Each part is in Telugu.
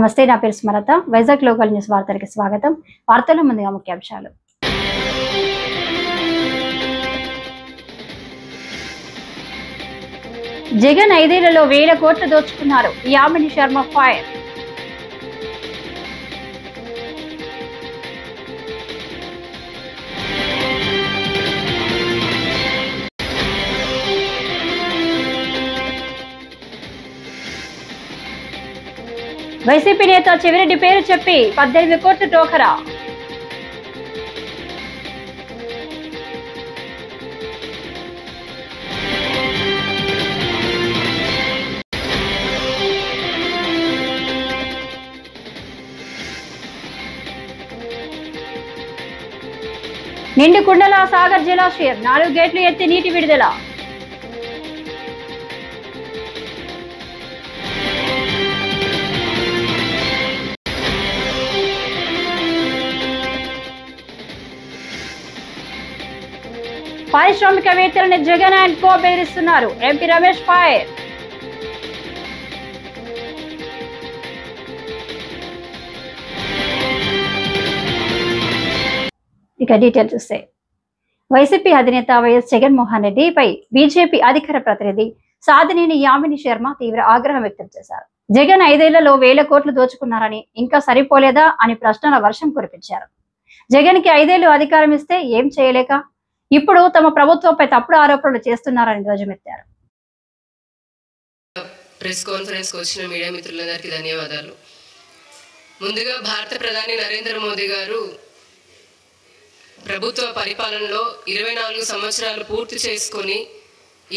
నమస్తే, నా పేరు స్మరత. వైజాగ్ లోకల్ న్యూస్ వార్తలకు స్వాగతం. వార్తల్లో ముందుగా ముఖ్యాంశాలు. జగన్ 5 ఏళ్లలో 1000 కోట్లు దోచుకున్నారు. యామిని శర్మ ఫైర్. వైసీపీ నేత చెవిరెడ్డి పేరు చెప్పి 18 కోట్ల టోకరా. నిండు కుండల సాగర్ జలాశయం 4 గేట్లు ఎత్తి నీటి విడుదల. పారిశ్రామికవేత్తలను జగన్ అండ్ కో బెదిరిస్తున్నారు. MP Ramesh fire. ఇక డీటెయిల్ చూస్తే, వైసీపీ అధినేత వైఎస్ జగన్మోహన్ రెడ్డిపై బీజేపీ అధికార ప్రతినిధి సాధినేని యామిని శర్మ తీవ్ర ఆగ్రహం వ్యక్తం చేశారు. జగన్ 5 ఏళ్లలో 1000 కోట్లు దోచుకున్నారని, ఇంకా సరిపోలేదా అని ప్రశ్నల వర్షం కురిపించారు. జగన్ కి 5 ఏళ్లు అధికారం ఇస్తే ఏం చేయలేక ఇప్పుడు తమ ప్రభుత్వంపై తప్పుడు ఆరోపణలు చేస్తున్నారని ధ్వజమెత్తారు. ప్రెస్ కాన్ఫరెన్స్ కు వచ్చిన మీడియా మిత్రులందరికీ ధన్యవాదాలు. ముందుగా భారత ప్రధాని నరేంద్ర మోదీ గారు ప్రభుత్వ పరిపాలనలో 24 సంవత్సరాలు పూర్తి చేసుకొని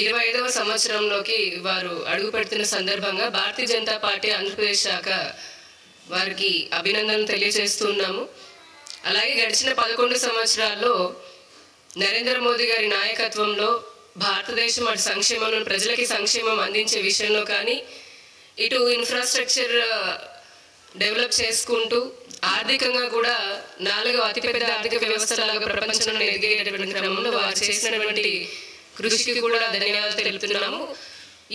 25వ సంవత్సరంలోకి వారు అడుగు పెడుతున్న సందర్భంగా భారతీయ జనతా పార్టీ ఆంధ్రప్రదేశ్ శాఖ వారికి అభినందనలు తెలియజేస్తున్నాము. అలాగే గడిచిన 11 సంవత్సరాల్లో నరేంద్ర మోదీ గారి నాయకత్వంలో భారతదేశం అటు సంక్షేమంలో ప్రజలకి సంక్షేమం అందించే విషయంలో కానీ, ఇటు ఇన్ఫ్రాస్ట్రక్చర్ డెవలప్ చేసుకుంటూ ఆర్థికంగా కూడా 4వ అతిపెద్ద ఆర్థిక వ్యవస్థలాగా ప్రపంచంలో ఎదిగేటటువంటి క్రమంలో వారు చేసినటువంటి కృషికి కూడా ధన్యవాదాలు తెలుపుతున్నాము.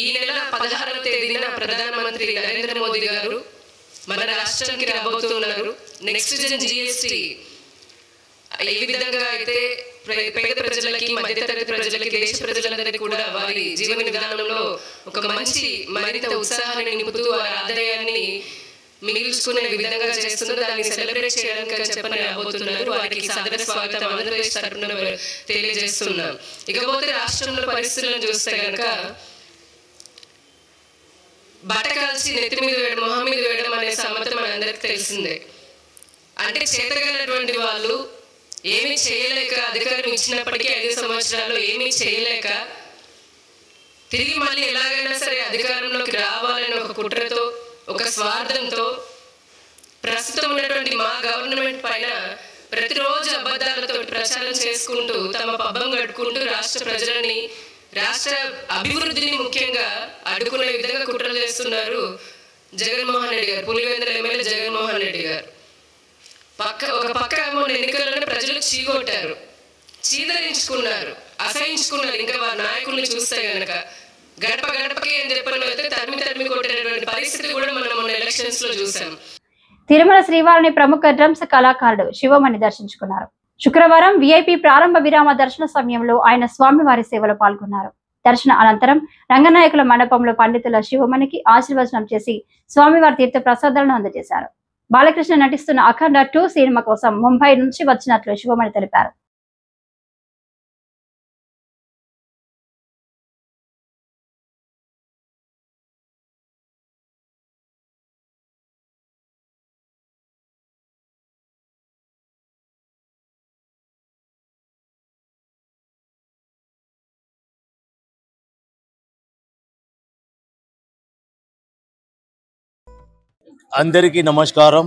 ఈ నెల 16వ తేదీన ప్రధానమంత్రి నరేంద్ర మోదీ గారు మన రాష్ట్రానికి రాబోతున్నారు. నెక్స్ట్ జన్ జిఎస్టీ ఏ విధంగా అయితే పేద ప్రజలకి, మధ్యతరగతి ప్రజలకి, దేశ ప్రజలందరికీ కూడా వారి జీవన విధానంలో ఒక మంచి మరింత ఉత్సాహాన్ని నింపుతూ వారి ఆదాయాన్ని మిగిల్చుకునే విధంగా చేస్తున్నారు. దాన్ని సెలబ్రేట్ చేయడానికి చెప్పని రాబోతున్నారు. వారికి సాదర స్వాగతం ఆంధ్రప్రదేశ్ తరఫున తెలియజేస్తున్నాం. ఇకపోతే రాష్ట్రంలో పరిస్థితులను చూస్తే కనుక బట్ట కాల్చి నెత్తి మీద వేయడం, మొహం మీద వేయడం అనే సామెత మనందరికి తెలిసిందే. అంటే చేతగలిగినటువంటి వాళ్ళు ఏమీ చేయలేక, అధికారం ఇచ్చినప్పటికీ 5 సంవత్సరాల్లో ఏమీ చేయలేక తిరిగి మళ్ళీ ఎలాగైనా సరే అధికారంలోకి రావాలని ఒక కుట్రతో, ఒక స్వార్థంతో ప్రస్తుతం ఉన్నటువంటి మా గవర్నమెంట్ పైన ప్రతిరోజు అబద్ధాలతో ప్రచారం చేసుకుంటూ తమ పబ్బం గడుపుకుంటూ రాష్ట్ర ప్రజలని, రాష్ట్ర అభివృద్ధిని ముఖ్యంగా అడ్డుకునే విధంగా కుట్రలు చేస్తున్నారు జగన్మోహన్ రెడ్డి గారు, పులివెందుల ఎమ్మెల్యే జగన్మోహన్ రెడ్డి గారు. ఒక పక్క మొన్న ఎన్నికల్లోనే ప్రజలు చీగొట్టారు, చీదరించుకున్నారు, అసహించుకున్నారు. ఇంకా వారి నాయకుల్ని చూస్తే గనక గడప గడపకి అని చెప్పని వెళ్తే తరిమి కొట్టేటువంటి పరిస్థితి కూడా మనం మొన్న ఎలక్షన్స్ లో చూసాం. తిరుమల శ్రీవారిని ప్రముఖ డ్రమ్స్ కళాకారుడు శివమణి దర్శించుకున్నారు. శుక్రవారం విఐపి ప్రారంభ విరామ దర్శన సమయంలో ఆయన స్వామివారి సేవలో పాల్గొన్నారు. దర్శన అనంతరం రంగనాయకుల మండపంలో పండితుల శివమణికి ఆశీర్వచనం చేసి స్వామివారి తీర్థ ప్రసాదాలను అందజేశారు. బాలకృష్ణ నటిస్తున్న అఖండ 2 సినిమా కోసం ముంబై నుంచి వచ్చినట్లు శివమణి తెలిపారు. Andariki Namaskaram,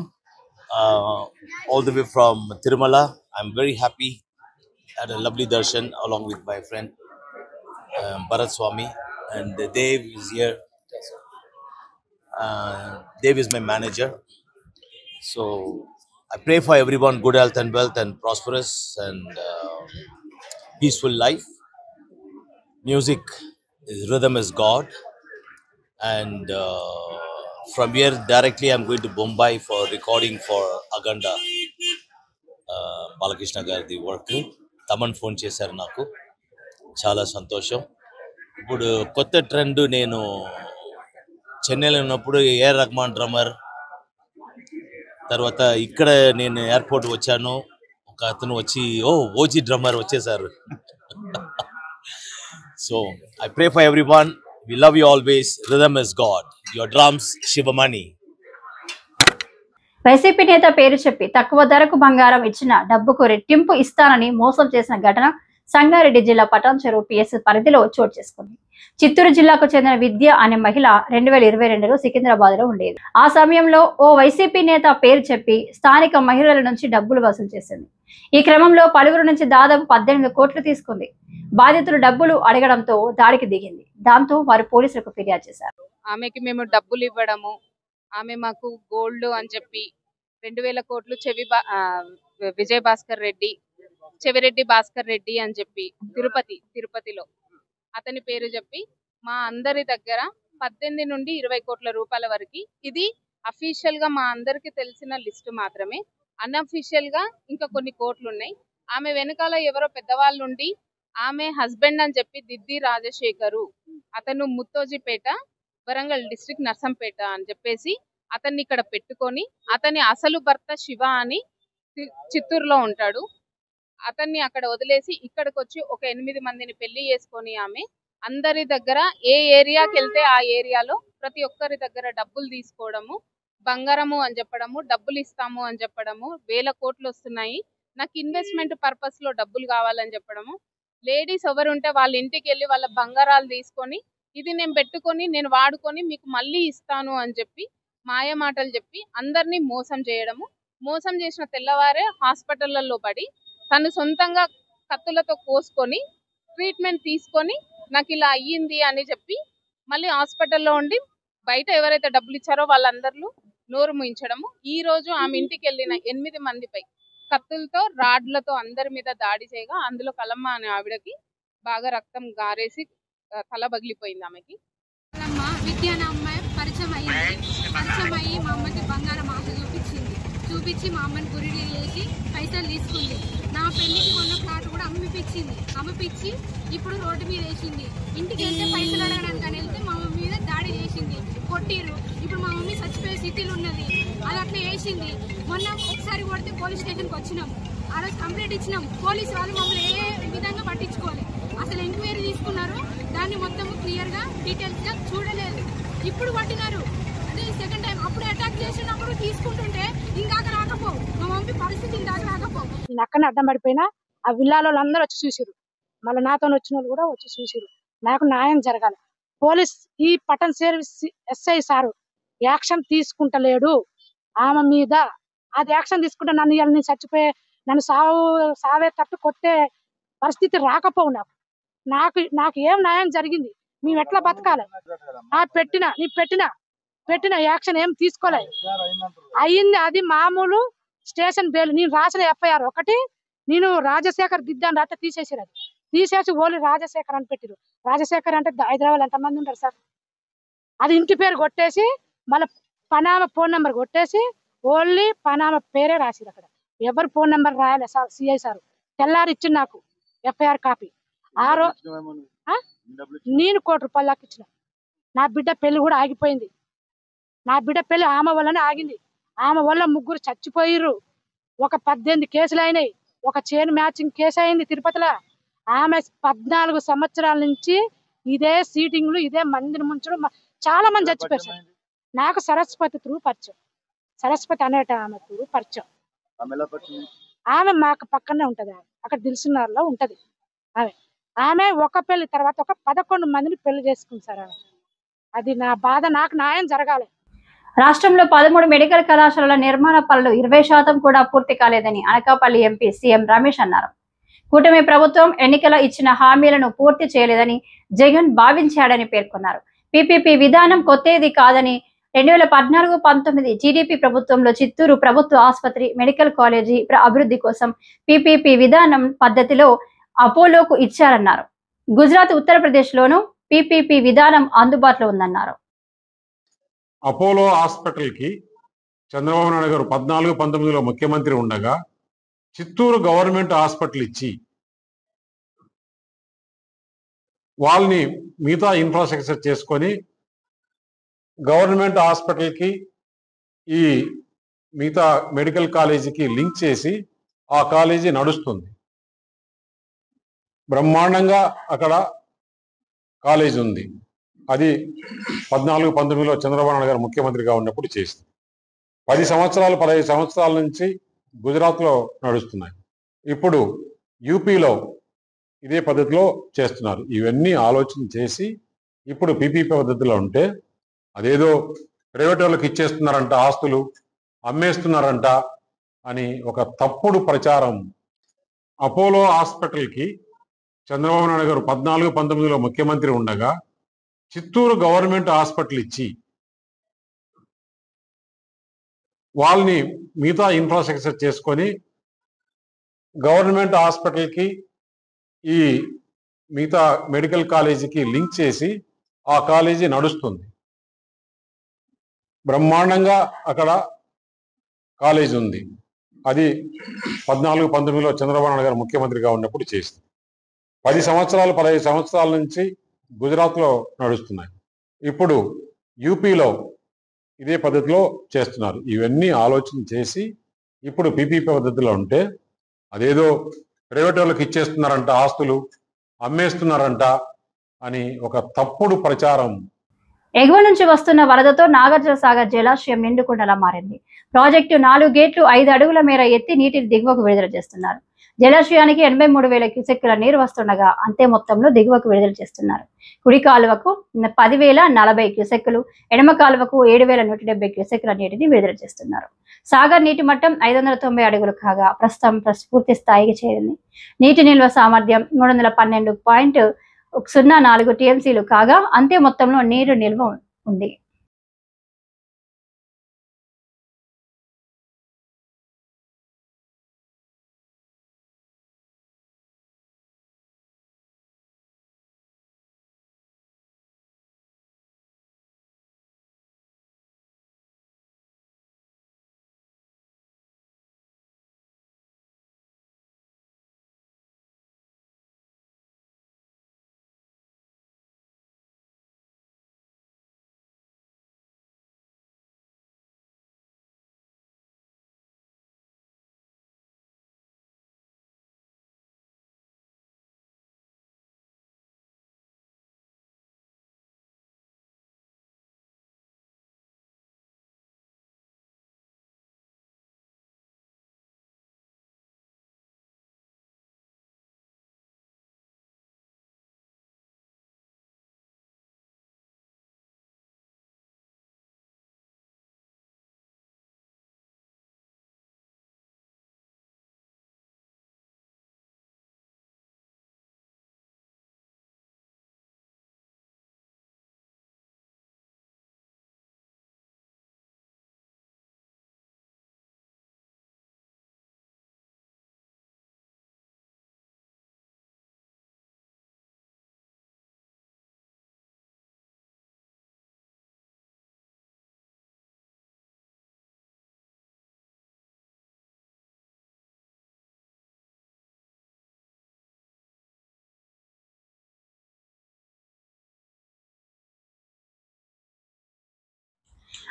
all the way from Tirumala. I'm very happy. Had a lovely darshan along with my friend Bharat Swami, and Dev is here. Dev is my manager. So I pray for everyone good health and wealth and prosperous and peaceful life. Music is rhythm is God, and From here directly I'm going to Bombay for recording for Aganda. Balakrishna గారిది వర్క్. తమన్ ఫోన్ చేశారు నాకు, చాలా సంతోషం. ఇప్పుడు కొత్త ట్రెండ్, నేను చెన్నైలో ఉన్నప్పుడు ఏఆర్ రెహమాన్ డ్రమ్మర్, తర్వాత ఇక్కడ నేను ఎయిర్పోర్ట్ వచ్చాను, ఒక అతను వచ్చి ఓజీ డ్రమ్మర్ వచ్చేసారు. So I pray for everyone, we love you always, rhythm is God, your drums Sivamani. YCP నేత పేరు చెప్పి తక్కువ ధరకు బంగారం ఇచ్చిన డబ్బుకు రెట్టింపు ఇస్తానని మోసం చేసిన ఘటన సంగారెడ్డి జిల్లా పటాన్ చెరువు పిఎస్ పరిధిలో చోటు చేసుకుంది. చిత్తూరు జిల్లాకు చెందిన విద్య అనే మహిళ 2022లో సికింద్రాబాద్ లో ఉండేది. ఆ సమయంలో ఓ వైసీపీ నేత పేరు చెప్పి స్థానిక మహిళల నుంచి డబ్బులు వసూలు చేసింది. ఈ క్రమంలో పలువురు నుంచి దాదాపు 18 కోట్లు తీసుకుంది. బాధితులు డబ్బులు అడగడంతో దాడికి దిగింది. దాంతో వారు పోలీసులకు ఫిర్యాదు చేశారు. ఆమెకి మేము డబ్బులు ఇవ్వడము, ఆమె మాకు గోల్డ్ అని చెప్పి 2000 కోట్లు చెవిరెడ్డి భాస్కర్ రెడ్డి అని చెప్పి తిరుపతిలో అతని పేరు చెప్పి మా అందరి దగ్గర 18 నుండి 20 కోట్ల రూపాయల వరకు, ఇది అఫీషియల్ గా మా అందరికి తెలిసిన లిస్ట్ మాత్రమే, అన్అఫీషియల్ గా ఇంకా కొన్ని కోట్లు ఉన్నాయి. ఆమె వెనకాల ఎవరో పెద్దవాళ్ళు ఉండి, ఆమె హస్బెండ్ అని చెప్పి దిద్ది రాజశేఖరు, అతను ముత్తోజిపేట వరంగల్ డిస్ట్రిక్ట్ నర్సంపేట అని చెప్పేసి అతన్ని ఇక్కడ పెట్టుకొని, అతని అసలు భర్త శివ అని చిత్తూరులో ఉంటాడు, అతన్ని అక్కడ వదిలేసి ఇక్కడికి వచ్చి ఒక 8 మందిని పెళ్లి చేసుకొని ఆమె అందరి దగ్గర ఏ ఏరియాకి వెళ్తే ఆ ఏరియాలో ప్రతి ఒక్కరి దగ్గర డబ్బులు తీసుకోవడము, బంగారము అని చెప్పడము, డబ్బులు ఇస్తాము అని చెప్పడము, 1000 కోట్లు వస్తున్నాయి, నాకు ఇన్వెస్ట్మెంట్ పర్పస్ లో డబ్బులు కావాలని చెప్పడము, లేడీస్ ఎవరుంటే వాళ్ళ ఇంటికి వెళ్ళి వాళ్ళ బంగారాలు తీసుకొని ఇది నేను పెట్టుకొని నేను వాడుకొని మీకు మళ్ళీ ఇస్తాను అని చెప్పి మాయ మాటలు చెప్పి అందరినీ మోసం చేయడము. మోసం చేసిన తెల్లవారే హాస్పిటళ్లలో పడి తను సొంతంగా కత్తులతో కోసుకొని ట్రీట్మెంట్ తీసుకొని నాకు ఇలా అయ్యింది అని చెప్పి మళ్ళీ హాస్పిటల్లో ఉండి బయట ఎవరైతే డబ్బులు ఇచ్చారో వాళ్ళందరూ నోరు ముయించడము. ఈ రోజు ఆమె ఇంటికి వెళ్ళిన 8 మందిపై కత్తులతో రాడ్లతో అందరి మీద దాడి చేయగా అందులో కలమ్మ అనే ఆవిడకి బాగా రక్తం గారేసి తల పగిలిపోయింది. ఆమెకి విద్య అనే అమ్మాయి పరిచయం అయ్యి మా అమ్మకి బంగారం ఆశ చూపించి మా అమ్మని గురిడి చేసి పైసలు తీసుకుంది. నా పెళ్లికి కొన్న ఫ్లాట్ కూడా అమ్మిపించి ఇప్పుడు రోడ్డు మీద వేసింది. ఇంటికి వెళ్తే పైసలు అడగడానికి అని వెళ్తే మా మమ్మీ మీద దాడి చేసింది, కొట్టిర్రు. ఇప్పుడు మా మమ్మీ చచ్చిపోయే స్థితిలో ఉన్నది. అది అట్లా వేసింది. మొన్న ఒకసారి కొడితే పోలీస్ స్టేషన్కి వచ్చినాము, ఆ రోజు కంప్లైంట్ ఇచ్చినాము. పోలీసు వాళ్ళు మమ్మల్ని ఏ విధంగా పట్టించుకోవాలి, అసలు ఎంక్వైరీ తీసుకున్నారు, దాన్ని మొత్తం క్లియర్ గా డీటెయిల్స్ గా చూడలేదు. ఇప్పుడు పట్టినారు, అంటే సెకండ్ టైం. అప్పుడు అటాక్ చేసినప్పుడు తీసుకుంటుంటే ఇందాక రాకపోవు, మా మమ్మీ పరిస్థితి ఇందాక రాకపోవు. నేను అక్కడనే అడ్డం పడిపోయినా, ఆ విల్లాలో అందరూ వచ్చి చూసిరు, మళ్ళీ నాతో వచ్చిన వాళ్ళు కూడా వచ్చి చూసిరు. నాకు న్యాయం జరగాలి. పోలీస్ ఈ పట్టణ సర్వీస్ ఎస్ఐ సారు యాక్షన్ తీసుకుంటలేడు ఆమె మీద. అది యాక్షన్ తీసుకుంటే నన్ను చచ్చిపోయే, నన్ను సావే తట్టు కొట్టే పరిస్థితి రాకపోవు. నాకు ఏం న్యాయం జరిగింది, మేము ఎట్లా బతకాలి? పెట్టిన యాక్షన్ ఏం తీసుకోలేదు. అయింది అది మామూలు స్టేషన్ బెయిల్. నేను రాసిన ఎఫ్ఐఆర్ ఒకటి, నేను రాజశేఖర్ దిద్దాను రాత తీసేసారు. అది తీసేసి ఓన్లీ రాజశేఖర్ అని పెట్టిరు. రాజశేఖర్ అంటే హైదరాబాద్ ఎంతమంది ఉంటారు సార్? అది ఇంటి పేరు కొట్టేసి మళ్ళీ పనామ ఫోన్ నెంబర్ కొట్టేసి ఓన్లీ పనామ పేరే రాసిరు. అక్కడ ఎవరు ఫోన్ నెంబర్ రాయాలి సార్? సిఐ సార్ తెల్లారి ఇచ్చింది నాకు ఎఫ్ఐఆర్ కాపీ. నేను ₹1 కోటి దాకా ఇచ్చిన. నా బిడ్డ పెళ్లి కూడా ఆగిపోయింది. నా బిడ్డ పెళ్లి ఆమె వల్లనే ఆగింది. ఆమె వల్ల 3 చచ్చిపోయిర్రు. ఒక 18 కేసులు అయినాయి. ఒక చైన్ మ్యాచింగ్ కేసు అయింది తిరుపతిలో. ఆమె 14 సంవత్సరాల నుంచి ఇదే సీటింగ్లు, ఇదే మందిని ముంచడం, చాలా మంది చచ్చిపోయారు సార్. నాకు సరస్వతి త్రూ పరిచయం, సరస్వతి అనేట ఆమె త్రూ పరిచయం. ఆమె మాకు పక్కనే ఉంటది, అక్కడ దిల్సునగర్లో ఉంటది. ఆమె ఒక పెళ్లి తర్వాత ఒక 11 మందిని పెళ్లి చేసుకుంది సార్. అది నా బాధ, నాకు న్యాయం జరగాలి. రాష్ట్రంలో 13 మెడికల్ కళాశాలల నిర్మాణ పనులు 20% కూడా పూర్తి కాలేదని అనకాపల్లి ఎంపీ సీఎం రమేష్ అన్నారు. కూటమి ప్రభుత్వం ఎన్నికల ఇచ్చిన హామీలను పూర్తి చేయలేదని జగన్ భావించాడని పేర్కొన్నారు. పీపీపీ విధానం కొత్తది కాదని 2014-19 టీడీపీ ప్రభుత్వంలో చిత్తూరు ప్రభుత్వ ఆసుపత్రి, మెడికల్ కాలేజీ అభివృద్ధి కోసం పీపీపీ విధానం పద్ధతిలో అపోలోకు ఇచ్చారన్నారు. గుజరాత్, ఉత్తరప్రదేశ్ లోనూ పీపీపీ విధానం అందుబాటులో ఉందన్నారు. అపోలో హాస్పిటల్కి చంద్రబాబు నాయుడు గారు 14-19లో ముఖ్యమంత్రి ఉండగా చిత్తూరు గవర్నమెంట్ హాస్పిటల్ ఇచ్చి వాళ్ళని మిగతా ఇన్ఫ్రాస్ట్రక్చర్ చేసుకొని గవర్నమెంట్ హాస్పిటల్కి ఈ మిగతా మెడికల్ కాలేజీకి లింక్ చేసి ఆ కాలేజీ నడుస్తుంది. బ్రహ్మాండంగా అక్కడ కాలేజ్ ఉంది. అది 14-19లో చంద్రబాబు నాయుడు గారు ముఖ్యమంత్రిగా ఉన్నప్పుడు చేసింది. 15 సంవత్సరాల నుంచి గుజరాత్లో నడుస్తున్నాయి. ఇప్పుడు యూపీలో ఇదే పద్ధతిలో చేస్తున్నారు. ఇవన్నీ ఆలోచన చేసి ఇప్పుడు పీపీపీ పద్ధతిలో ఉంటే అదేదో ప్రైవేట్ వాళ్ళకి ఇచ్చేస్తున్నారంట, ఆస్తులు అమ్మేస్తున్నారంట అని ఒక తప్పుడు ప్రచారం. అపోలో హాస్పిటల్కి చంద్రబాబు నాయుడు గారు 14-19లో ముఖ్యమంత్రి ఉండగా చిత్తూరు గవర్నమెంట్ హాస్పిటల్ ఇచ్చి వాళ్ళని మిగతా ఇన్ఫ్రాస్ట్రక్చర్ చేసుకొని గవర్నమెంట్ హాస్పిటల్కి ఈ మిగతా మెడికల్ కాలేజీకి లింక్ చేసి ఆ కాలేజీ నడుస్తుంది. బ్రహ్మాండంగా అక్కడ కాలేజ్ ఉంది. అది 14-19లో చంద్రబాబు నాయుడు గారు ముఖ్యమంత్రిగా ఉన్నప్పుడు చేసింది. 15 సంవత్సరాల నుంచి గుజరాత్లో నడుస్తున్నాయి. ఇప్పుడు యూపీలో ఇదే పద్ధతిలో చేస్తున్నారు. ఇవన్నీ ఆలోచన చేసి ఇప్పుడు పీపీపీ పద్ధతిలో ఉంటే అదేదో ప్రైవేట్ వాళ్ళకి ఇచ్చేస్తున్నారంట, ఆస్తులు అమ్మేస్తున్నారంట అని ఒక తప్పుడు ప్రచారం. ఎగువ నుంచి వస్తున్న వరదతో నాగార్జున సాగర్ జలాశయం నిండుకుండలా మారింది. ప్రాజెక్టు 4 గేట్లు 5 అడుగుల మేర ఎత్తి నీటిని దిగువకు విడుదల చేస్తున్నారు. జలాశయానికి 83,000 క్యూసెక్కుల నీరు వస్తుండగా అంతే మొత్తంలో దిగువకు విడుదల చేస్తున్నారు. కుడి కాలువకు 10,040 క్యూసెక్కులు, ఎడమ కాలువకు 7,170 క్యూసెక్కుల నీటిని విడుదల చేస్తున్నారు. సాగర్ నీటి మట్టం 590 అడుగులు కాగా ప్రస్తుతం పూర్తి స్థాయికి చేరింది. నీటి నిల్వ సామర్థ్యం 312.04 టీఎంసీలు కాగా అంతే మొత్తంలో నీరు నిల్వ ఉంది.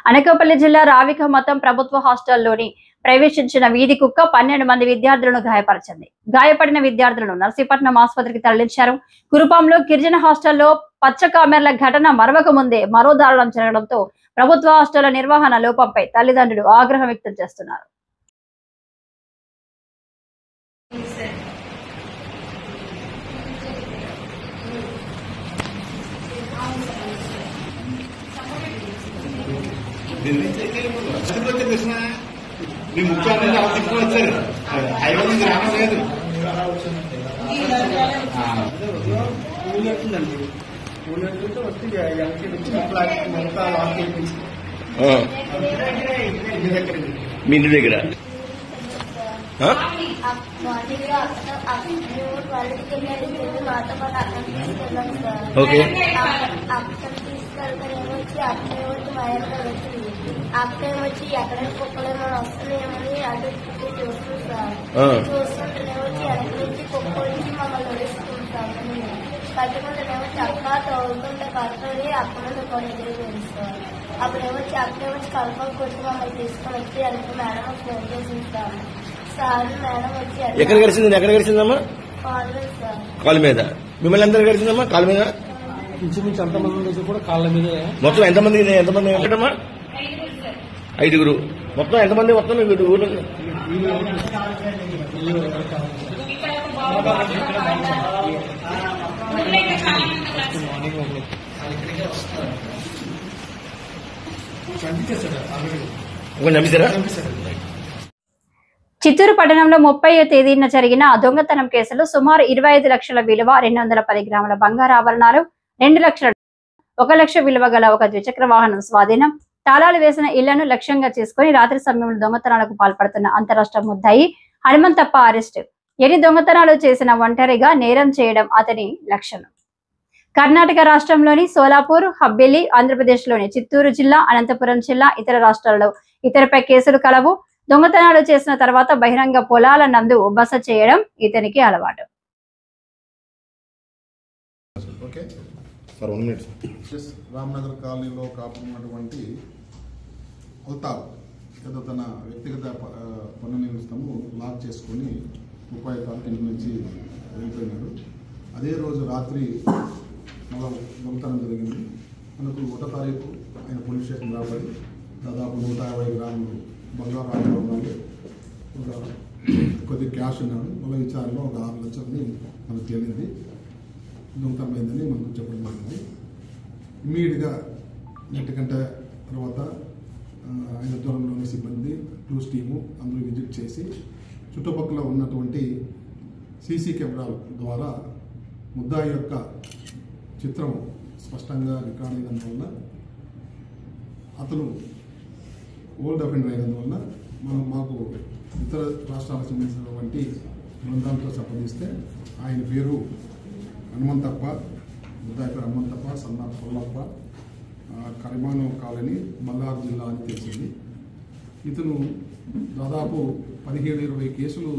అనకాపల్లి జిల్లా రావిక మతం ప్రభుత్వ హాస్టల్లోని ప్రవేశించిన వీధి కుక్క 12 మంది విద్యార్థులను గాయపరిచింది. గాయపడిన విద్యార్థులను నర్సీపట్నం ఆసుపత్రికి తరలించారు. కురుపాంలో గిరిజన హాస్టల్లో పచ్చ కామెర్ల ఘటన మరవక ముందే మరో దారుణం జరగడంతో ప్రభుత్వ హాస్టళ్ల నిర్వహణ లోపంపై తల్లిదండ్రులు ఆగ్రహం వ్యక్తం చేస్తున్నారు. మీ ముఖ్యమంత్రి అవసరం వచ్చారు హైవే గ్రామం లేదు మీ ఇంటి దగ్గర ఓకే తీసుకెళ్తానేమో వచ్చి అక్కడే వచ్చి మా ఆయన వచ్చింది. అక్కడేమో వచ్చి ఎక్కడైనా కుక్కలేమో వస్తున్నాయేమని అటు చూస్తూ సార్ చూస్తుంటేనేమో వచ్చి వెనక నుంచి కుక్క వచ్చి మమ్మల్ని వేసుకుంటాం. పట్టుకుంటేనేమో చక్క తోడుకుంటే పడుతుంది. అక్కడ నుండి కొన్ని ఎదురు తెలుస్తారు. అప్పుడేమో వచ్చి అక్కడేమో వచ్చి కలపకు కొట్టి మమ్మల్ని తీసుకొని వచ్చి వెనక మేడం ఫోన్ చేసి ఇస్తాము. సార్ మేడం వచ్చి ఎక్కడ గడిచింది? ఎక్కడ గడిచిందమ్మా? కాలు మీద. మిమ్మల్ని ఎంత గడిచిందమ్మా? కాలు మీద. ఇంచుమించు ఎంతమంది కూడా కాళ్ళ మీద. మొత్తం ఎంతమంది ఎక్కడమ్మా? 5గురు. మొత్తం ఎంతమంది? మొత్తం ఊళ్ళో చంపేశారా? చిత్తూరు పట్టణంలో 30వ తేదీన జరిగిన దొంగతనం కేసులో సుమారు 25 లక్షల విలువ 210 గ్రాముల బంగారు ఆభరణాలు, 2 లక్షల 1 లక్ష విలువ గల ఒక ద్విచక్ర వాహనం స్వాధీనం, తాళాలు వేసిన ఇళ్లను లక్ష్యంగా చేసుకుని రాత్రి సమయంలో దొంగతనాలకు పాల్పడుతున్న అంతరాష్ట్ర ముద్దాయి హనుమంతప్ప అరెస్టు. ఎన్ని దొంగతనాలు చేసిన ఒంటరిగా నేరం చేయడం అతని లక్షణం. కర్ణాటక రాష్ట్రంలోని సోలాపూర్, హబ్బిలి, ఆంధ్రప్రదేశ్లోని చిత్తూరు జిల్లా, అనంతపురం జిల్లా, ఇతర రాష్ట్రాల్లో ఇతరపై కేసులు కలవు. దొంగతనాలు చేసిన తర్వాత బహిరంగ పొలాల నందు బస చేయడం ఇతనికి అలవాటు. రామ్నగర్ కాలనీలో కాపున్నటువంటి అల్తాఫ్ ఏదో తన వ్యక్తిగత పన్ను నిమిత్తము లాక్ చేసుకుని రూపాయి ఇంటి నుంచి వెళ్ళిపోయినాడు. అదే రోజు రాత్రి దొంగతనం జరిగింది. మనకు 1వ తారీఖు ఆయన పోలీస్ స్టేషన్ రాబడి దాదాపు 150 గ్రాములు బంగారు ఆభరణాలు, కొద్ది క్యాష్ ఉన్నాడు. మళ్ళీ విచారణలో ఒక 6 లక్షలని మనకు తేలింది. దొంగతనం అయిందని మనకు చెప్పడం జరిగింది. ఇమ్మీడియట్గా నెట్ గంట తర్వాత ఆయన దూరంలోని సిబ్బంది, క్లూస్ టీము అందరూ విజిట్ చేసి చుట్టుపక్కల ఉన్నటువంటి సీసీ కెమెరాల ద్వారా ముద్దాయి యొక్క చిత్రం స్పష్టంగా రికార్డ్ అయినందువల్ల, అతను ఓల్డ్ అఫెండర్ అయినందువల్ల మాకు ఇతర రాష్ట్రాలకు సంబంధించినటువంటి బృందాలతో సంప్రదిస్తే ఆయన పేరు హనుమంతప్ప, ముద్దాయి పేరు హనుమంతప్ప, సన్నా పొల్లప్ప, కరిమానం కాలనీ, మల్లార్ జిల్లా అని తెలిసింది. ఇతను దాదాపు 17-20 కేసులు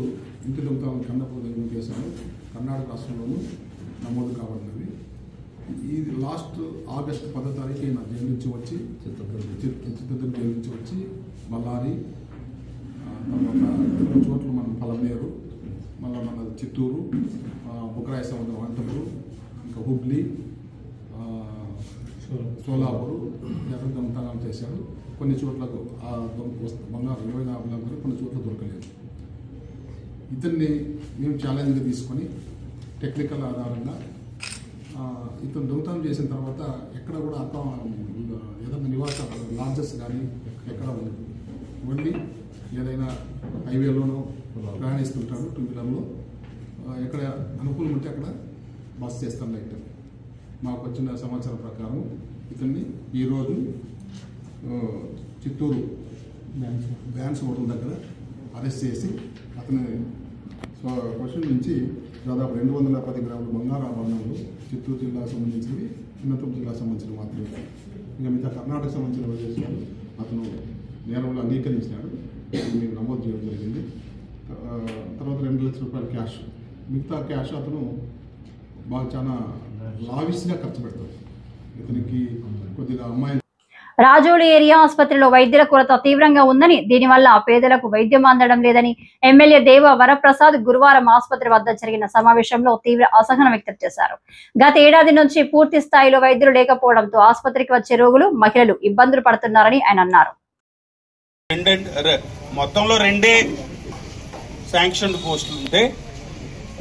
ఇంటి దొంగతనం, కన్నపూర్ దొంగ కేసులు కర్ణాటక రాష్ట్రంలోనూ నమోదు కాబడినవి. ఇది లాస్ట్ ఆగస్టు 10వ తారీఖు ఈయన జైలు నుంచి వచ్చి చిత్తూరు జైలు నుంచి వచ్చి బళ్ళారి, తర్వాత 2 చోట్ల మనం పలమనేరు, మళ్ళీ మన చిత్తూరు, బుకరాయ సముద్రం, అనంతపురం, ఇంకా హుబ్లీ, సోలాపూర్ ఎక్కడ దొంగతనాలు చేశాడు. కొన్ని చోట్లకు ఆ బంగారు 24 కొన్ని చోట్ల దొరకలేదు. ఇతన్ని మేము ఛాలెంజ్గా తీసుకొని టెక్నికల్ ఆధారంగా ఇతను దొంగతనం చేసిన తర్వాత ఎక్కడ కూడా ఏదైనా నివాస లాడ్జెస్ కానీ ఎక్కడ ఉండదు. ఓన్లీ ఏదైనా హైవేలోనూ ప్రయాణిస్తుంటాడు, 2 వీలర్లో. ఎక్కడ అనుకూలం ఉంటే అక్కడ బస్ చేస్తాను నైట్. మాకు వచ్చిన సమాచారం ప్రకారం ఇతన్ని ఈరోజు చిత్తూరు బ్యాన్స్ హోటల్ దగ్గర అరెస్ట్ చేసి అతని క్వశ్చన్ నుంచి దాదాపు 210 గ్రాముల బంగారు ఆభరణాలు చిత్తూరు జిల్లాకు సంబంధించినవి, అనంతపురం జిల్లాకు సంబంధించిన మాత్రమే. ఇంకా మిగతా కర్ణాటక సంబంధించిన ప్రదేశాలు అతను నేరంలో అంగీకరించినాడు. మేము నమోదు చేయడం జరిగింది. తర్వాత 2 లక్షల రూపాయల క్యాష్, మిగతా క్యాష్ అతను బాగా చాలా లావిష్గా ఖర్చు పెడతాడు. ఇతనికి కొద్దిగా అమ్మాయి రాజోలి ఏరియా ఆసుపత్రిలో వైద్యుల కొరత తీవ్రంగా ఉందని, దీనివల్ల పేదలకు వైద్యం అందడం లేదని ఎమ్మెల్యే దేవ వరప్రసాద్ గురువారం ఆసుపత్రి వద్ద జరిగిన సమావేశంలో తీవ్ర అసహనం వ్యక్తం చేశారు. గత ఏడాది నుంచి పూర్తి స్థాయిలో వైద్యులు లేకపోవడంతో ఆసుపత్రికి వచ్చే రోగులు, మహిళలు ఇబ్బందులు పడుతున్నారని ఆయన అన్నారు. మొత్తంలో 2 శాంక్షన్ పోస్టులు ఉంటే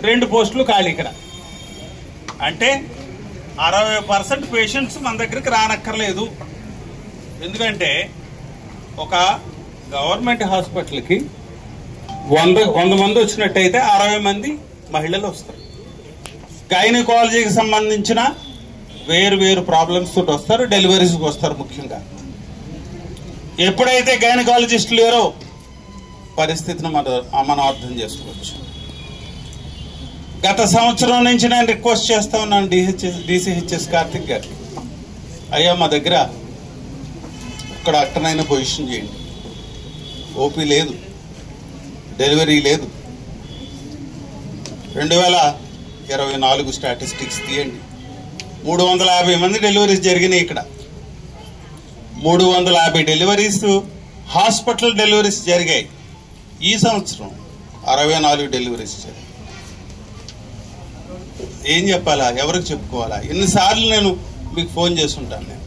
2 పోస్టులు ఖాళీ. ఇక్కడ అంటే 60% పేషెంట్స్ మన దగ్గరికి రానక్కర్లేదు. ఎందుకంటే ఒక గవర్నమెంట్ హాస్పిటల్కి 100 మంది వచ్చినట్టయితే 60 మంది మహిళలు వస్తారు. గైనకాలజీకి సంబంధించిన వేరు ప్రాబ్లమ్స్ తోటి వస్తారు, డెలివరీస్కి వస్తారు. ముఖ్యంగా ఎప్పుడైతే గైనకాలజిస్ట్ లేరో పరిస్థితిని మనం అర్థం చేసుకోవచ్చు. గత సంవత్సరం నుంచి నేను రిక్వెస్ట్ చేస్తా ఉన్నాను DCHS కార్తిక్ గారు, అయ్యా మా దగ్గర ఒక్క డాక్టర్నైనా పొజిషన్ చేయండి, ఓపీ లేదు, డెలివరీ లేదు. 2024 స్టాటిస్టిక్స్ తీయండి, 350 మంది డెలివరీస్ జరిగినాయి ఇక్కడ. 350 డెలివరీస్ హాస్పిటల్ డెలివరీస్ జరిగాయి. ఈ సంవత్సరం 64 డెలివరీస్ జరిగాయి. ఏం చెప్పాలా, ఎవరికి చెప్పుకోవాలా? ఎన్నిసార్లు నేను మీకు ఫోన్ చేసి ఉంటాను, నేను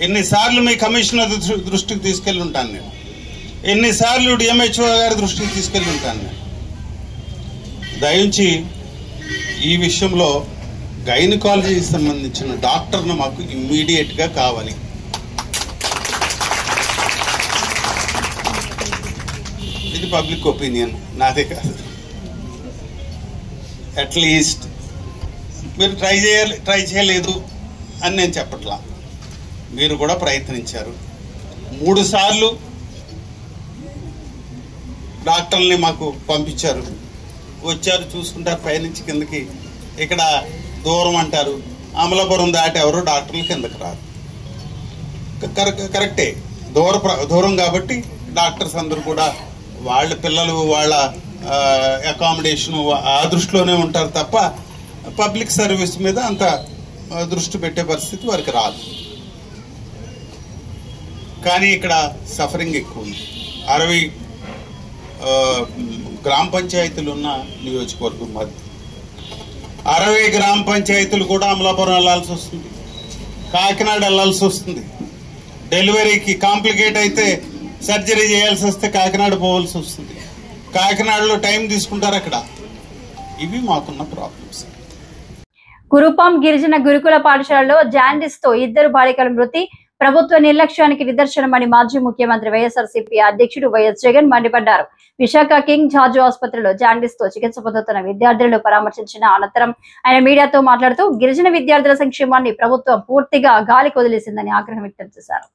ఎన్నిసార్లు మీ కమిషనర్ దృష్టికి తీసుకెళ్ళి ఉంటాను, నేను ఎన్నిసార్లు డిఎంహెచ్ఓ గారి దృష్టికి తీసుకెళ్ళి ఉంటాను. నేను దయించి ఈ విషయంలో గైనకాలజీకి సంబంధించిన డాక్టర్ను మాకు ఇమ్మీడియట్గా కావాలి. ఇది పబ్లిక్ ఒపీనియన్, నాదే కాదు. అట్లీస్ట్ మీరు ట్రై చేయలేదు అని నేను చెప్పట్లా, మీరు కూడా ప్రయత్నించారు. 3 సార్లు డాక్టర్ని మాకు పంపించారు, వచ్చారు, చూసుకుంటారు పైనుంచి కిందకి. ఇక్కడ దూరం అంటారు, అమలాపురం దాటి ఎవరు డాక్టర్లు కిందకి రారు. కరెక్టే, దూరం కాబట్టి డాక్టర్స్ అందరూ కూడా వాళ్ళ పిల్లలు వాళ్ళ అకామిడేషను ఆ దృష్టిలోనే ఉంటారు తప్ప పబ్లిక్ సర్వీస్ మీద అంత దృష్టి పెట్టే పరిస్థితి వారికి రాదు. కానీ ఇక్కడ సఫరింగ్ ఎక్కువ ఉంది. 60 గ్రామ పంచాయతీలు ఉన్న నియోజకవర్గం మాది. 60 గ్రామ పంచాయతీలు కూడా అమలాపురం వెళ్లాల్సి వస్తుంది, కాకినాడ వెళ్లాల్సి వస్తుంది. డెలివరీకి కాంప్లికేట్ అయితే సర్జరీ చేయాల్సి వస్తే కాకినాడ పోవాల్సి వస్తుంది. కాకినాడలో టైం తీసుకుంటారు అక్కడ. ఇవి మాకున్న ప్రాబ్లమ్స్. కురుపాం గిరిజన గురుకుల పాఠశాలలో జాండీస్ తో 2 బాలికల మృతి ప్రభుత్వ నిర్లక్ష్యానికి నిదర్శనమని మాజీ ముఖ్యమంత్రి వైఎస్ఆర్సీపీ అధ్యక్షుడు వైఎస్ జగన్ మండిపడ్డారు. విశాఖ కింగ్ జార్జ్ ఆసుపత్రిలో జాండీస్ తో చికిత్స పొందుతున్న విద్యార్థులను పరామర్శించిన అనంతరం ఆయన మీడియాతో మాట్లాడుతూ గిరిజన విద్యార్థుల సంక్షేమాన్ని ప్రభుత్వం పూర్తిగా గాలికి వదిలేసిందని ఆగ్రహం వ్యక్తం చేశారు.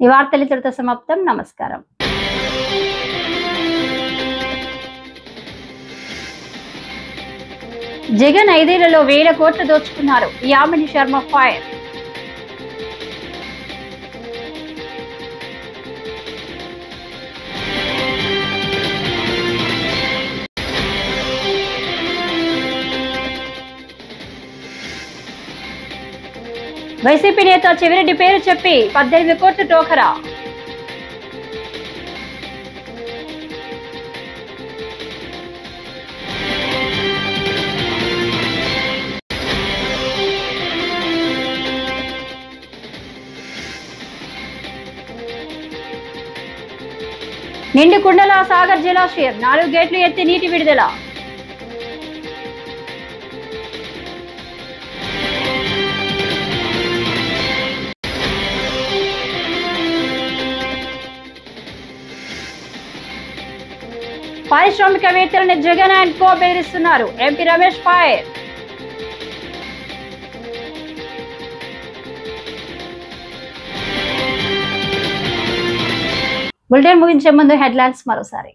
ఈ వార్తలు ఇంతటితో సమాప్తం. నమస్కారం. జగన్ 5 ఏళ్లలో 1000 కోట్లు దోచుకున్నారు. యామిని శర్మ ఫైర్. వైసీపీ నేత చెవిరెడ్డి పేరు చెప్పి 18 కోట్ల టోకరా. నిండు కుండల సాగర్ జలాశయం 4 గేట్లు ఎత్తి నీటి విడుదల. పారిశ్రామికవేత్తలని జగన్ అండ్ కో బెదిరిస్తున్నారు. MP Ramesh fire. బులెటిన్ ముగించే ముందు హెడ్లైన్స్ మరోసారి.